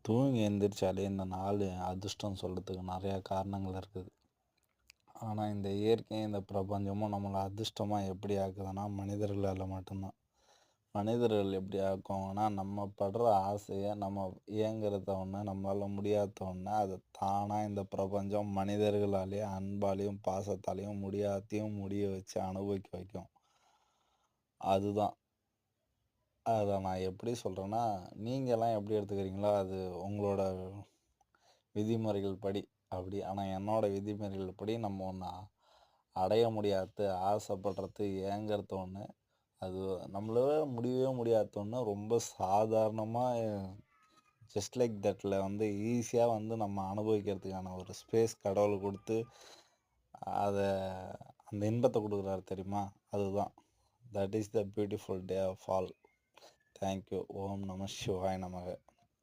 தூங்கி எந்திரிச்சாலே இந்த நாள் அதிர்ஷ்டம் சொல்கிறதுக்கு நிறையா காரணங்கள் இருக்குது. ஆனால் இந்த இயற்கையும் இந்த பிரபஞ்சமும் நம்மளை அதிர்ஷ்டமாக எப்படி ஆக்குதுன்னா மனிதர்களால் மட்டும்தான். மனிதர்கள் எப்படி ஆக்குவாங்கன்னா, நம்ம படுற ஆசையை நம்ம இயங்குறத ஒன்று நம்மளால் முடியாத ஒன்று அதை தானாக இந்த பிரபஞ்சம் மனிதர்களாலேயும் அன்பாலையும் பாசத்தாலையும் முடியாதையும் முடிய வச்சு அனுபவிக்க வைக்கும். அதுதான். அதை நான் எப்படி சொல்கிறேன்னா, நீங்கள்லாம் எப்படி எடுத்துக்கிறீங்களோ அது உங்களோட விதிமுறைகள் படி அப்படி. ஆனால் என்னோட விதிமுறைகள் படி நம்ம ஒன்று அடைய முடியாது, ஆசைப்படுறது, ஏங்கிறது ஒன்று. அது நம்மளால முடியவே முடியாத ஒன்று. ரொம்ப சாதாரணமாக ஜஸ்ட் லைக் தட்டில் ஈஸியாக நம்ம அனுபவிக்கிறதுக்கான ஒரு ஸ்பேஸ் கடவுள் கொடுத்து அதை அந்த இன்பத்தை கொடுக்குறாரு தெரியுமா? அதுதான். That is the beautiful day of all. Thank you. ஓம் நம சிவாய நமக.